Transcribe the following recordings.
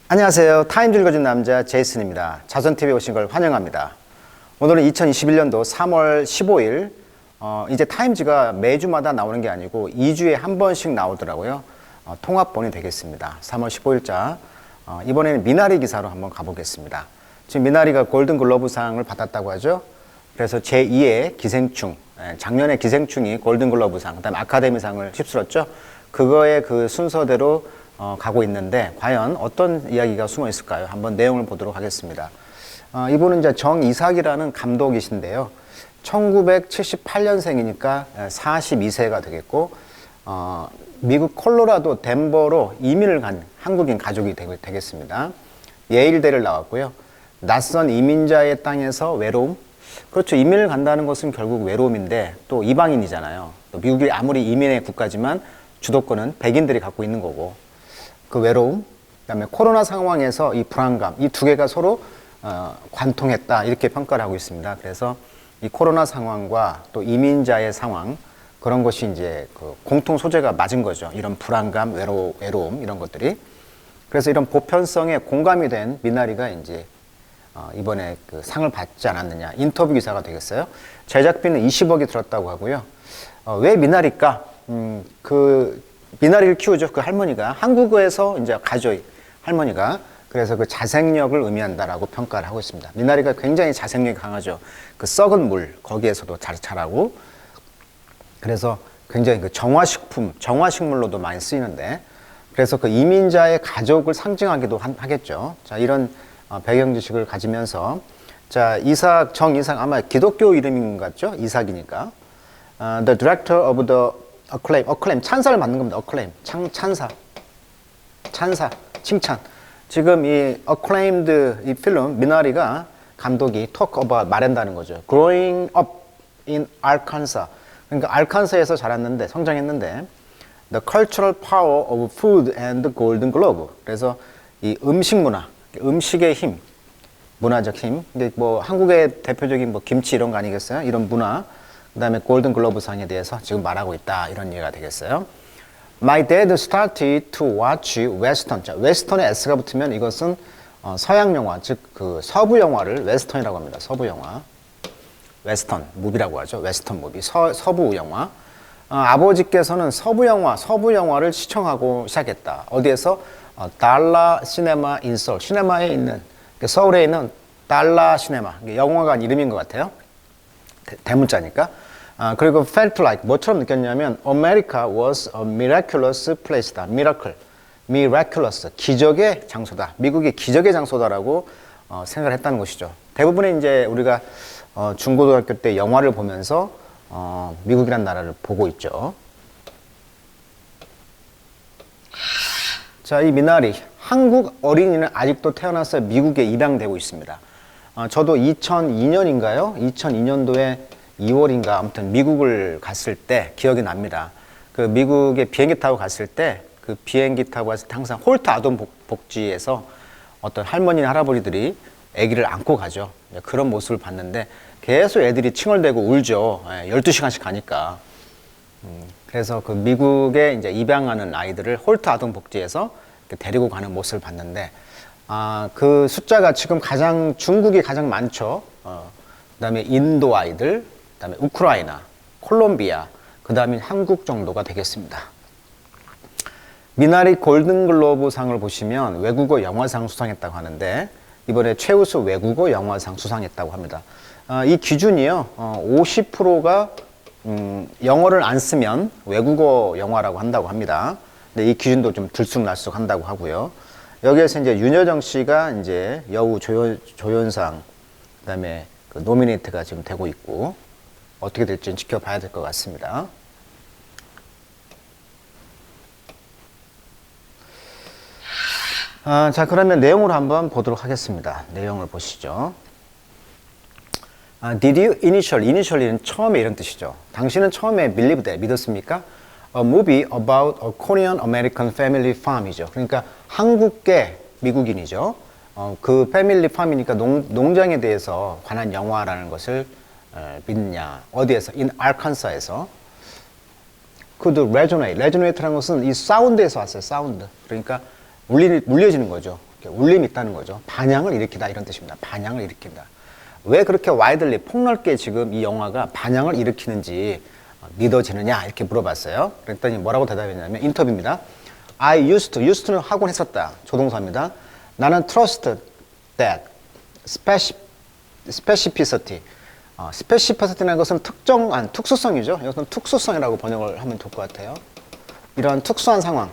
안녕하세요. 타임즈 읽어준 남자 제이슨입니다. 자선TV에 오신 걸 환영합니다. 오늘은 2021년도 3월 15일 이제 타임즈가 매주마다 나오는 게 아니고 2주에 한 번씩 나오더라고요. 통합본이 되겠습니다. 3월 15일자 이번에는 미나리 기사로 한번 가보겠습니다. 지금 미나리가 골든글러브상을 받았다고 하죠. 그래서 제2의 기생충, 작년에 기생충이 골든글러브상, 그다음에 아카데미상을 휩쓸었죠. 그거의 그 순서대로 가고 있는데 과연 어떤 이야기가 숨어 있을까요? 한번 내용을 보도록 하겠습니다. 이분은 이제 정이삭이라는 감독이신데요. 1978년생이니까 42세가 되겠고 미국 콜로라도 덴버로 이민을 간 한국인 가족이 되겠습니다. 예일대를 나왔고요. 낯선 이민자의 땅에서 외로움. 그렇죠. 이민을 간다는 것은 결국 외로움인데 또 이방인이잖아요. 또 미국이 아무리 이민의 국가지만 주도권은 백인들이 갖고 있는 거고 그 외로움, 그다음에 코로나 상황에서 이 불안감, 이 두 개가 서로 관통했다 이렇게 평가를 하고 있습니다. 그래서 이 코로나 상황과 또 이민자의 상황 그런 것이 이제 그 공통 소재가 맞은 거죠. 이런 불안감, 외로움 이런 것들이. 그래서 이런 보편성에 공감이 된 미나리가 이제 이번에 그 상을 받지 않았느냐 인터뷰 기사가 되겠어요. 제작비는 20억이 들었다고 하고요. 왜 미나리일까? 그 미나리를 키우죠. 그 할머니가 한국에서 이제 가죠. 할머니가. 그래서 그 자생력을 의미한다라고 평가를 하고 있습니다. 미나리가 굉장히 자생력이 강하죠. 그 썩은 물 거기에서도 잘 자라고. 그래서 굉장히 그 정화식품, 정화식물로도 많이 쓰이는데 그래서 그 이민자의 가족을 상징하기도 하겠죠. 자, 이런 배경 지식을 가지면서 자, 정이삭 아마 기독교 이름인 것 같죠? 이삭이니까. The director of the acclaim, 찬사를 받는 겁니다. acclaim, 찬사, 칭찬. 지금 이 acclaimed 이 필름 미나리가 감독이 talk about 말한다는 거죠. Growing up in Arkansas. 그러니까 알칸사에서 자랐는데 성장했는데 the cultural power of food and the golden globe. 그래서 이 음식 문화, 음식의 힘, 문화적 힘. 근데 뭐 한국의 대표적인 뭐 김치 이런 거 아니겠어요? 이런 문화. 그 다음에 골든 글로브상에 대해서 지금 말하고 있다 이런 얘기가 되겠어요. My dad started to watch western. 자, 웨스턴에 S가 붙으면 이것은 서양 영화, 즉 그 서부 영화를 웨스턴이라고 합니다. 서부 영화. 웨스턴 무비라고 하죠. 웨스턴 무비. 서부 영화. 아버지께서는 서부 영화를 시청하고 시작했다. 어디에서? 달라 시네마 인 서울. 시네마에 있는 서울에 있는 달라 시네마. 영화관 이름인 것 같아요. 대문자니까. 그리고 felt like 뭐처럼 느꼈냐면 America was a miraculous place다. miraculous 기적의 장소다. 미국이 기적의 장소다라고 생각을 했다는 것이죠. 대부분의 이제 우리가 중고등학교 때 영화를 보면서 미국이란 나라를 보고 있죠. 자, 이 미나리 한국 어린이는 아직도 태어나서 미국에 입양되고 있습니다. 저도 2002년인가요? 2002년도에 2월인가 아무튼 미국을 갔을 때 기억이 납니다. 그 미국에 비행기 타고 갔을 때 그 비행기 타고 갔을 때 항상 홀트 아동 복지에서 어떤 할머니나 할아버지들이 아기를 안고 가죠. 그런 모습을 봤는데 계속 애들이 칭얼대고 울죠. 12시간씩 가니까. 그래서 그 미국에 이제 입양하는 아이들을 홀트 아동 복지에서 데리고 가는 모습을 봤는데 그 숫자가 지금 중국이 가장 많죠. 그다음에 인도 아이들, 그다음에 우크라이나, 콜롬비아, 그다음에 한국 정도가 되겠습니다. 미나리 골든글로브상을 보시면 외국어 영화상 수상했다고 하는데 이번에 최우수 외국어 영화상 수상했다고 합니다. 이 기준이요. 50%가 영어를 안 쓰면 외국어 영화라고 한다고 합니다. 근데 이 기준도 좀 들쑥날쑥한다고 하고요. 여기에서 이제 윤여정 씨가 이제 여우 조연상, 그다음에 그 노미네이트가 지금 되고 있고 어떻게 될지는 지켜봐야 될 것 같습니다. 자, 그러면 내용으로 한번 보도록 하겠습니다. 내용을 보시죠. Did you initially는 처음에 이런 뜻이죠. 당신은 처음에 believe that, 믿었습니까? A movie about a Korean American family farm이죠. 그러니까 한국계 미국인이죠. 그 패밀리 팜이니까 농장에 대해서 관한 영화라는 것을 믿느냐. 어디에서? In Arkansas에서. resonate라는 것은 이 사운드에서 왔어요. 사운드. 그러니까 물려지는 거죠. 울림이 있다는 거죠. 반향을 일으키다 이런 뜻입니다. 반향을 일으킨다. 왜 그렇게 와이들리 폭넓게 지금 이 영화가 반향을 일으키는지 믿어지느냐 이렇게 물어봤어요. 그랬더니 뭐라고 대답했냐면 인터뷰입니다. I used는 하곤 했었다. 조동사입니다. 나는 trusted that specificity. specificity라는 것은 특정한 특수성이죠. 이것은 특수성이라고 번역을 하면 좋을 것 같아요. 이런 특수한 상황.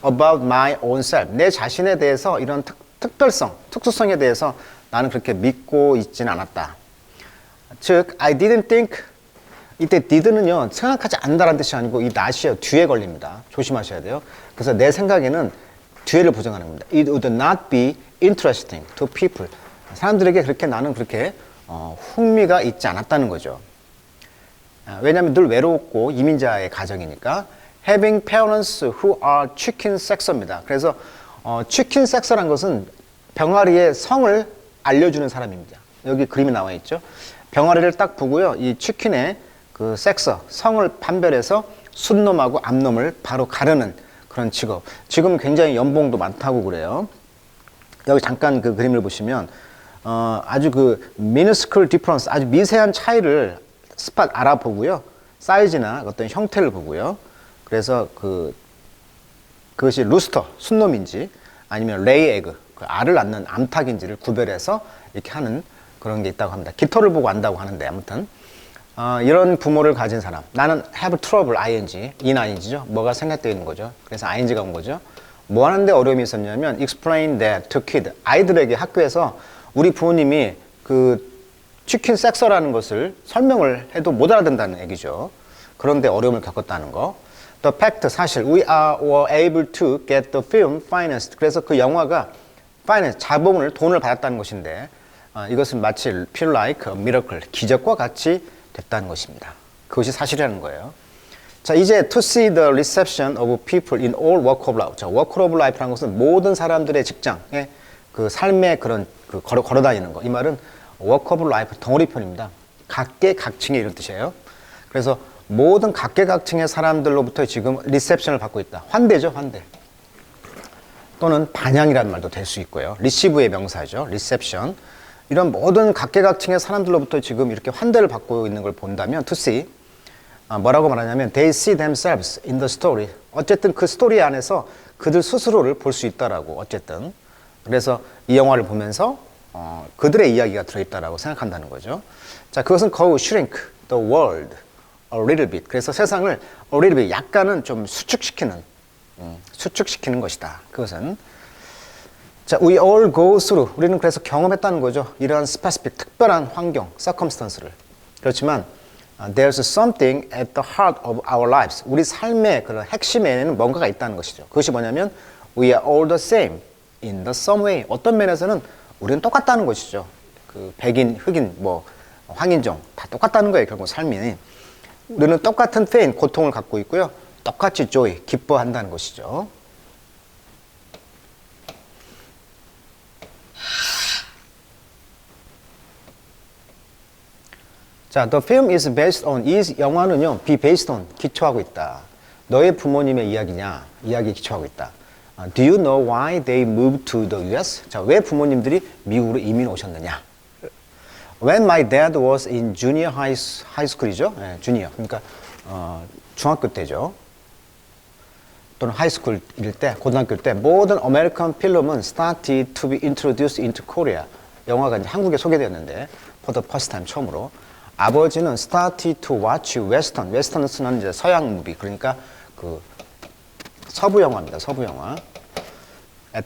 About my own self. 내 자신에 대해서 이런 특별성, 특수성에 대해서 나는 그렇게 믿고 있지는 않았다. 즉, I didn't think. 이때 did는요, 생각하지 않는다는 뜻이 아니고 이 not이요, 뒤에 걸립니다. 조심하셔야 돼요. 그래서 내 생각에는 뒤에를 부정하는 겁니다. It would not be interesting to people. 사람들에게 그렇게 나는 그렇게 흥미가 있지 않았다는 거죠. 왜냐하면 늘 외롭고 이민자의 가정이니까 having parents who are chicken sexer입니다. 그래서 chicken sexer란 것은 병아리의 성을 알려주는 사람입니다. 여기 그림이 나와 있죠. 병아리를 딱 보고요. 이 치킨의 그 섹서, 성을 판별해서 순놈하고 암놈을 바로 가르는 그런 직업. 지금 굉장히 연봉도 많다고 그래요. 여기 잠깐 그 그림을 보시면 아주 그 minuscule difference, 아주 미세한 차이를 스팟 알아보고요. 사이즈나 어떤 형태를 보고요. 그래서 그것이 루스터, 순놈인지 아니면 레이 에그, 그 알을 낳는 암탉인지를 구별해서 이렇게 하는 그런 게 있다고 합니다. 깃털을 보고 안다고 하는데 아무튼 이런 부모를 가진 사람. 나는 have trouble, ing, ing죠. 뭐가 생략되어 있는 거죠. 그래서 ing가 온 거죠. 뭐 하는데 어려움이 있었냐면 explain that to kid. 아이들에게 학교에서 우리 부모님이 그 치킨 섹서라는 것을 설명을 해도 못 알아듣는다는 얘기죠. 그런데 어려움을 겪었다는 거. The fact, 사실 we were able to get the film financed. 그래서 그 영화가 finance, 자본을, 돈을 받았다는 것인데 이것은 마치 feel like a miracle, 기적과 같이 됐다는 것입니다. 그것이 사실이라는 거예요. 자, 이제 to see the reception of people in all walk of life. 자, walk of life라는 것은 모든 사람들의 직장에 그 삶의 그런 그 걸어다니는 거. 이 말은 walk of life 덩어리편입니다. 각계각층의 이런 뜻이에요. 그래서 모든 각계각층의 사람들로부터 지금 리셉션을 받고 있다. 환대죠, 환대. 또는 반향이라는 말도 될 수 있고요. 리시브의 명사죠, 리셉션. 이런 모든 각계각층의 사람들로부터 지금 이렇게 환대를 받고 있는 걸 본다면 to see, 뭐라고 말하냐면 they see themselves in the story. 어쨌든 그 스토리 안에서 그들 스스로를 볼 수 있다라고. 어쨌든 그래서 이 영화를 보면서 그들의 이야기가 들어있다라고 생각한다는 거죠. 자, 그것은 거의 shrink the world a little bit. 그래서 세상을 a little bit, 약간은 좀 수축시키는 것이다. 그것은 자, we all go through. 우리는 그래서 경험했다는 거죠. 이러한 specific, 특별한 환경, circumstance를. 그렇지만 there's something at the heart of our lives. 우리 삶의 그런 핵심에는 뭔가가 있다는 것이죠. 그것이 뭐냐면 we are all the same in the some way. 어떤 면에서는 우리는 똑같다는 것이죠. 그 백인, 흑인, 뭐 황인종 다 똑같다는 거예요. 결국 삶이. 우리는 똑같은 pain, 고통을 갖고 있고요. 똑같이 joy, 기뻐한다는 것이죠. 자, the film is based on. 이 영화는요, be based on, 기초하고 있다. 너의 부모님의 이야기냐, 이야기에 기초하고 있다. Do you know why they moved to the US? 자, 왜 부모님들이 미국으로 이민 오셨느냐? When my dad was in junior high school이죠. 네, junior. 그러니까 중학교 때죠. 또는 하이스쿨일 때, 고등학교 때 모든 아메리칸 필름은 started to be introduced into Korea. 영화가 이제 한국에 소개되었는데 for the first time 처음으로. 아버지는 started to watch western. 웨스턴은 이제 서양 무비. 그러니까 그 서부 영화입니다. 서부 영화.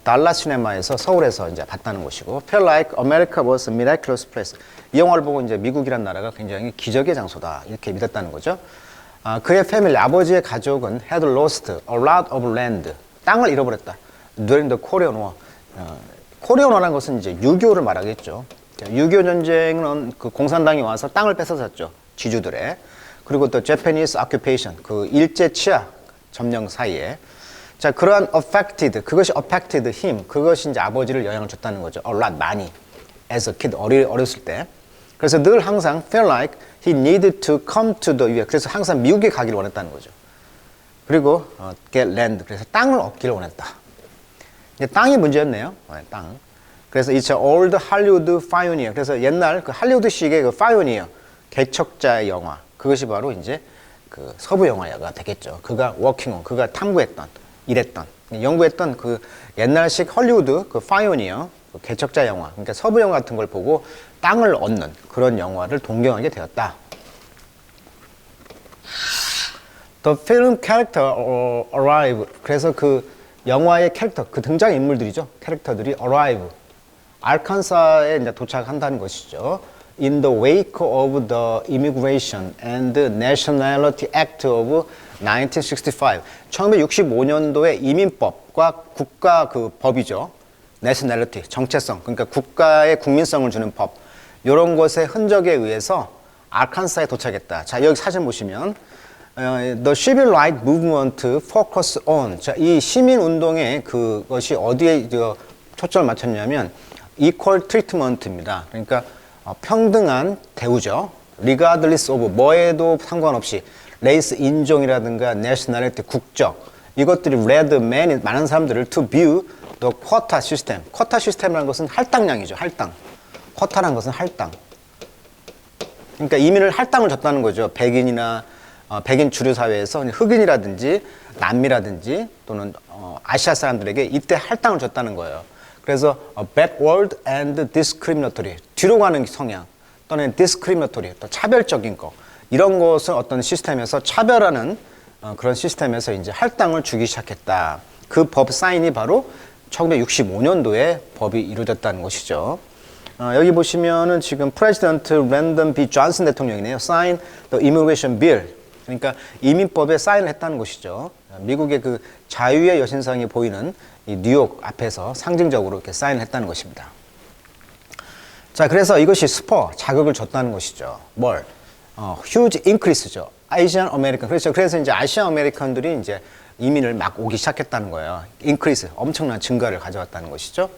달라 시네마에서 서울에서 이제 봤다는 것이고, felt like America was a miraculous place. 이 영화를 보고 이제 미국이란 나라가 굉장히 기적의 장소다 이렇게 믿었다는 거죠. 그의 패밀리, 아버지의 가족은 had lost a lot of land. 땅을 잃어버렸다. During the Korean War. 코리안 워라는 것은 이제 6.25를 말하겠죠. 6.25 전쟁은 그 공산당이 와서 땅을 뺏어갔죠. 지주들의. 그리고 또 Japanese occupation, 그 일제 치하 점령 사이에. 자, 그러한 affected, 그것이 affected him, 그것이 이제 아버지를 영향을 줬다는 거죠. A lot, 많이. As a kid, 어렸을 때. 그래서 늘 항상 felt like he needed to come to the US. 그래서 항상 미국에 가기를 원했다는 거죠. 그리고 get land, 그래서 땅을 얻기를 원했다. 땅이 문제였네요. 땅. 그래서 it's an old Hollywood pioneer. 그래서 옛날 그 할리우드식의 그 pioneer, 개척자의 영화. 그것이 바로 이제 그 서부 영화가 되겠죠. 그가 working on, 그가 탐구했던, 일했던, 연구했던 그 옛날식 헐리우드 그 pioneer, 그 개척자 영화. 그러니까 서부 영화 같은 걸 보고 땅을 얻는 그런 영화를 동경하게 되었다. The film character arrive. 그래서 그 영화의 캐릭터, 그 등장 인물들이죠. 캐릭터들이 arrive. 알칸사에 이제 도착한다는 것이죠. In the wake of the Immigration and Nationality Act of 1965. 1965년도의 이민법과 국가 그 법이죠. Nationality, 정체성. 그러니까 국가의 국민성을 주는 법. 이런 것의 흔적에 의해서 알칸사에 도착했다. 자, 여기 사진 보시면 The Civil Rights Movement focus on. 자, 이 시민 운동의 그것이 어디에 초점을 맞췄냐면 equal treatment입니다. 그러니까 평등한 대우죠. regardless of 뭐에도 상관없이 레이스 인종이라든가 nationality 국적 이것들이 led many 많은 사람들을 to view the quota system. quota system이라는 것은 할당량이죠. 할당. quota라는 것은 할당. 그러니까 이민을 할당을 줬다는 거죠. 백인이나 백인 주류 사회에서 흑인이라든지 남미라든지 또는 아시아 사람들에게 이때 할당을 줬다는 거예요. 그래서 backward and discriminatory 뒤로 가는 성향 또는 discriminatory 또 차별적인 거 이런 것을 어떤 시스템에서 차별하는 그런 시스템에서 이제 할당을 주기 시작했다. 그 법 사인이 바로 1965년도에 법이 이루어졌다는 것이죠. 여기 보시면은 지금 프레지던트 랜던 B 존슨 대통령이네요. Sign the Immigration Bill. 그러니까 이민법에 사인을 했다는 것이죠. 미국의 그 자유의 여신상이 보이는 이 뉴욕 앞에서 상징적으로 이렇게 사인을 했다는 것입니다. 자, 그래서 이것이 스포 자극을 줬다는 것이죠. 뭘? huge increase죠. 아시안 아메리칸. 그렇죠. 그래서 이제 아시안 아메리칸들이 이제 이민을 막 오기 시작했다는 거예요. increase 엄청난 증가를 가져왔다는 것이죠.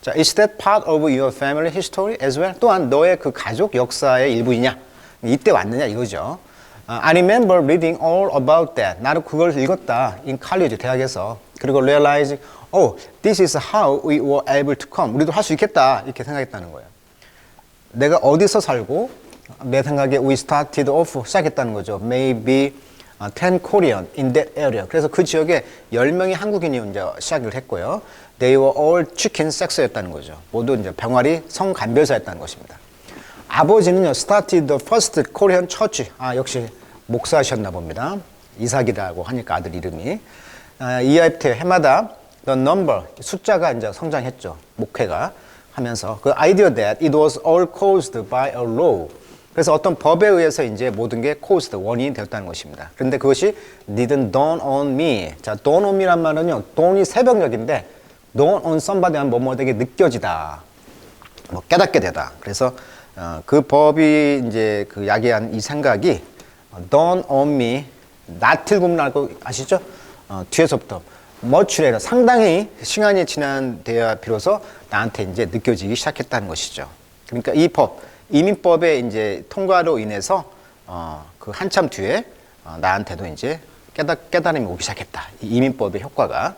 자, is that part of your family history as well? 또한 너의 그 가족 역사의 일부이냐? 이때 왔느냐 이거죠. I remember reading all about that. 나도 그걸 읽었다. in college, 대학에서. 그리고 realize, oh, this is how we were able to come. 우리도 할 수 있겠다. 이렇게 생각했다는 거예요. 내가 어디서 살고, 내 생각에 we started off, 시작했다는 거죠. Maybe 10 Korean in that area. 그래서 그 지역에 10명의 한국인이 이제 시작을 했고요. They were all chicken sex였다는 거죠. 모두 이제 병아리 성간별사였다는 것입니다. 아버지는요, started the first Korean church. 역시 목사셨나 봅니다. 이삭이라고 하니까 아들 이름이. 이합태 해마다 the number, 숫자가 이제 성장했죠. 목회가 하면서. 그 idea that it was all caused by a law. 그래서 어떤 법에 의해서 이제 모든 게 caused, 원인이 되었다는 것입니다. 그런데 그것이 didn't dawn on me. 자, dawn on me란 말은요, dawn이 새벽녘인데 dawn on somebody 하면 뭐뭐되게 느껴지다. 뭐 깨닫게 되다. 그래서 그 법이 이제 그 야기한 이 생각이 dawn on me, 나틀 굽날고 아시죠? 뒤에서부터 much later, 상당히 시간이 지난 데야 비로소 나한테 이제 느껴지기 시작했다는 것이죠. 그러니까 이 법, 이민법의 이제 통과로 인해서 그 한참 뒤에 나한테도 이제 깨달음이 오기 시작했다. 이 이민법의 효과가.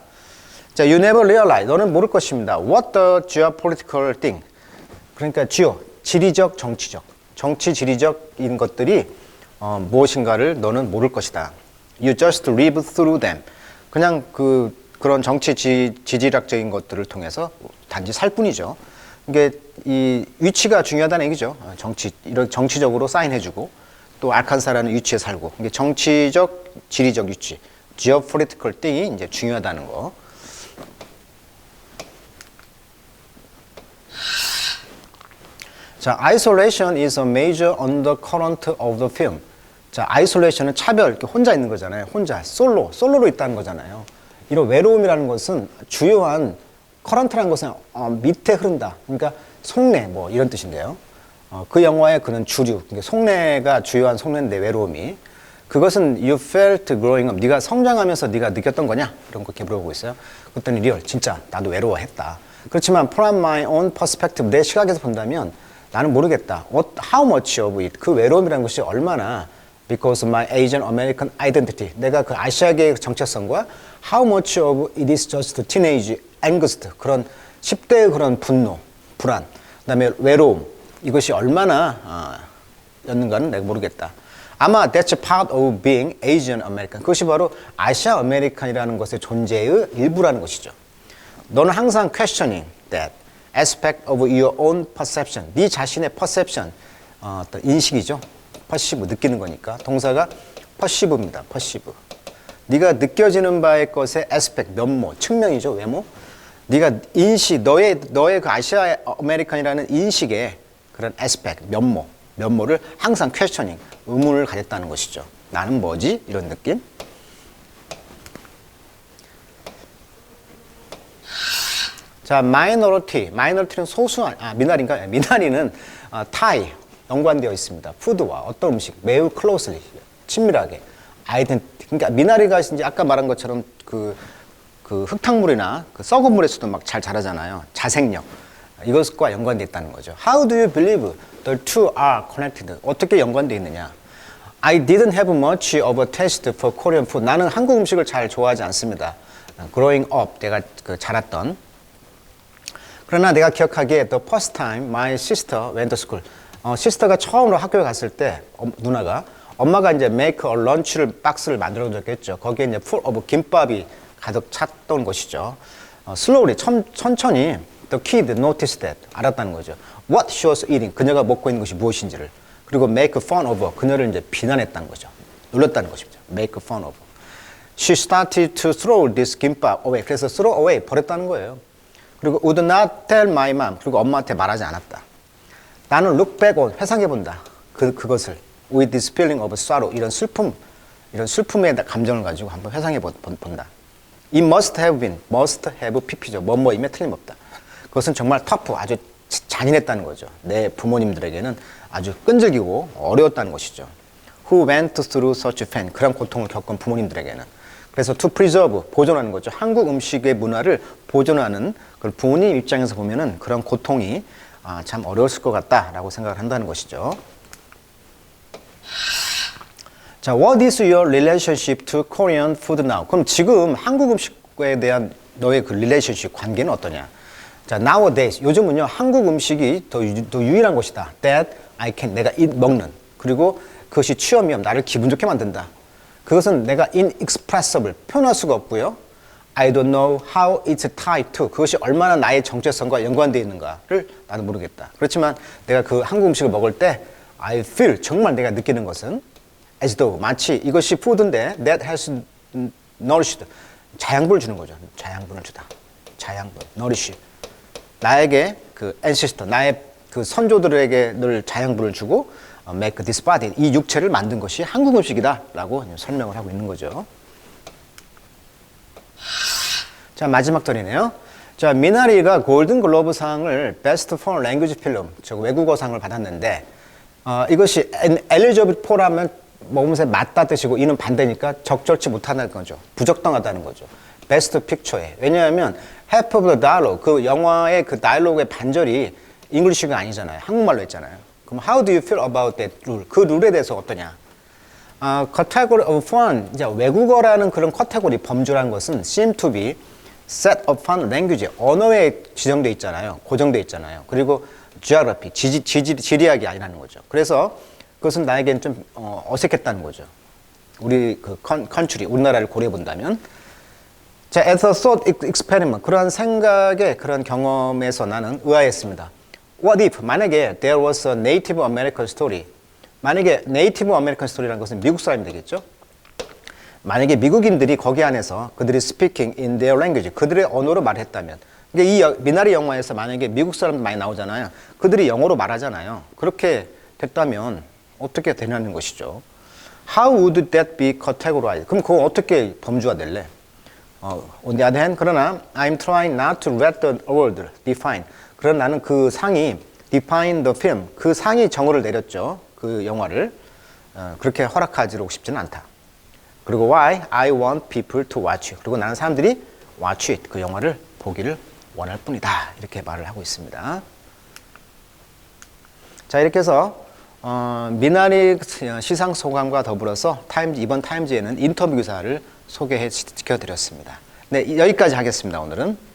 자, you never realize, 너는 모를 것입니다. What the geopolitical thing. 그러니까 지리적, 정치적, 정치 지리적인 것들이 무엇인가를 너는 모를 것이다. You just live through them. 그냥 그런 정치 지질학적인 것들을 통해서 단지 살 뿐이죠. 이게 이 위치가 중요하다는 얘기죠. 이런 정치적으로 사인해주고 또 알칸사라는 위치에 살고 이게 정치적, 지리적 위치, geopolitical thing이 이제 중요하다는 거. 자, isolation is a major undercurrent of the film. 자, isolation은 차별, 이렇게 혼자 있는 거잖아요. 혼자, 솔로로 있다는 거잖아요. 이런 외로움이라는 것은 주요한 current라는 것은 밑에 흐른다. 그러니까 속내 뭐 이런 뜻인데요. 그 영화의 그는 주류, 그러니까 속내가 주요한 속내인데 외로움이. 그것은 you felt growing up. 네가 성장하면서 네가 느꼈던 거냐? 이런 거 이렇게 물어보고 있어요. 그랬더니 리얼, 진짜 나도 외로워했다. 그렇지만 from my own perspective, 내 시각에서 본다면 나는 모르겠다. How much of it? 그 외로움이라는 것이 얼마나 because of my Asian American identity. 내가 그 아시아계의 정체성과 how much of it is just teenage angst, 그런 10대의 그런 분노, 불안, 그다음에 외로움, 이것이 얼마나 였는가는 내가 모르겠다. 아마 that's part of being Asian American. 그것이 바로 아시아 아메리칸이라는 것의 존재의 일부라는 것이죠. 너는 항상 questioning that aspect of your own perception. 네 자신의 perception, 어떤 인식이죠. perceive, 느끼는 거니까. 동사가 perceive입니다. perceive. 네가 느껴지는 바의 것의 aspect, 면모, 측면이죠. 외모. 네가 인식, 너의 그 아시아 아메리칸이라는 인식의 그런 aspect, 면모를 항상 questioning, 의문을 가졌다는 것이죠. 나는 뭐지? 이런 느낌. 자, minority는 소수한, 미나리인가? 미나리는 tie, 연관되어 있습니다. 푸드와 어떤 음식, 매우 closely, 친밀하게. 그러니까 미나리가 이제 아까 말한 것처럼 그 흙탕물이나 그 썩은 물에서도 막 잘 자라잖아요. 자생력. 이것과 연관되어 있다는 거죠. How do you believe the two are connected? 어떻게 연관되어 있느냐? I didn't have much of a taste for Korean food. 나는 한국 음식을 잘 좋아하지 않습니다. Growing up, 내가 자랐던. 그러나 내가 기억하기에 the first time my sister went to school. 시스터가 처음으로 학교에 갔을 때 누나가 엄마가 이제 make a lunch를 박스를 만들어 줬겠죠. 거기에 이제 full of 김밥이 가득 찼던 것이죠. slowly 천천히 the kid noticed that 알았다는 거죠. What she was eating 그녀가 먹고 있는 것이 무엇인지를 그리고 make fun of her 그녀를 이제 비난했다는 거죠. 놀렸다는 것이죠. make fun of her. She started to throw this 김밥 away. 그래서 throw away 버렸다는 거예요. 그리고 would not tell my mom. 그리고 엄마한테 말하지 않았다. 나는 look back on 회상해 본다. 그것을 with this feeling of sorrow 이런 슬픔의 감정을 가지고 한번 회상해 본다. It must have pp죠. 뭐뭐임에 틀림없다. 그것은 정말 터프, 아주 잔인했다는 거죠. 내 부모님들에게는 아주 끈질기고 어려웠다는 것이죠. Who went through such pain. 그런 고통을 겪은 부모님들에게는. 그래서 to preserve, 보존하는 거죠. 한국 음식의 문화를 보존하는 그 부모님 입장에서 보면은 그런 고통이 참 어려웠을 것 같다라고 생각을 한다는 것이죠. 자, what is your relationship to Korean food now? 그럼 지금 한국 음식에 대한 너의 그 relationship 관계는 어떠냐? 자, nowadays 요즘은요 한국 음식이 더 유일한 것이다. That I can 내가 먹는 그리고 그것이 취업이면 나를 기분 좋게 만든다. 그것은 내가 inexpressible 표현할 수가 없고요. I don't know how it's tied to 그것이 얼마나 나의 정체성과 연관되어 있는가를 나도 모르겠다. 그렇지만 내가 그 한국 음식을 먹을 때 I feel 정말 내가 느끼는 것은 as though 마치 이것이 푸드인데 that has nourished 자양분을 주는 거죠. 자양분을 주다. 자양분, nourish. 나에게 그 ancestor, 나의 그 선조들에게 늘 자양분을 주고 make this body, 이 육체를 만든 것이 한국 음식이다라고 설명을 하고 있는 거죠. 자, 마지막 덜이네요. 자, 미나리가 골든 글로브 상을 Best Foreign Language Film, 즉 외국어상을 받았는데 이것이 eligible for라면 먹으면서 맞다 뜻이고 이는 반대니까 적절치 못하다는 거죠. 부적당하다는 거죠. Best Picture에. 왜냐하면 half of the dialogue, 그 영화의 그 다이alo그의 반절이 잉글리시가 아니잖아요. 한국말로 했잖아요. 그럼 how do you feel about that rule? 그 룰에 대해서 어떠냐? Category of fun, 이제 외국어라는 그런 카테고리 범주라는 것은 seem to be set of fun language, 언어에 지정돼 있잖아요. 고정돼 있잖아요. 그리고 geography, 지리학이 아니라는 거죠. 그래서 그것은 나에겐 좀 어색했다는 거죠. 우리 그 컨트리, 우리나라를 고려해 본다면. 자, as a thought experiment, 그러한 생각의 그런 경험에서 나는 의아했습니다. What if, 만약에 there was a Native American story, 만약에 Native American story라는 것은 미국 사람이 되겠죠? 만약에 미국인들이 거기 안에서 그들이 speaking in their language, 그들의 언어로 말했다면, 이 미나리 영화에서 만약에 미국 사람들 많이 나오잖아요. 그들이 영어로 말하잖아요. 그렇게 됐다면 어떻게 되냐는 것이죠. How would that be categorized? 그럼 그거 어떻게 범주가 될래? On the other hand, 그러나 I'm trying not to let the word define. 그러나 나는 그 상이 define the film, 그 상이 정의를 내렸죠. 그 영화를 그렇게 허락하지로 싶지는 않다. 그리고 why I want people to watch. 그리고 나는 사람들이 watch it, 그 영화를 보기를 원할 뿐이다. 이렇게 말을 하고 있습니다. 자, 이렇게 해서 미나리 시상 소감과 더불어서 이번 타임즈에는 인터뷰 기사를 소개해 드렸습니다. 네, 여기까지 하겠습니다. 오늘은.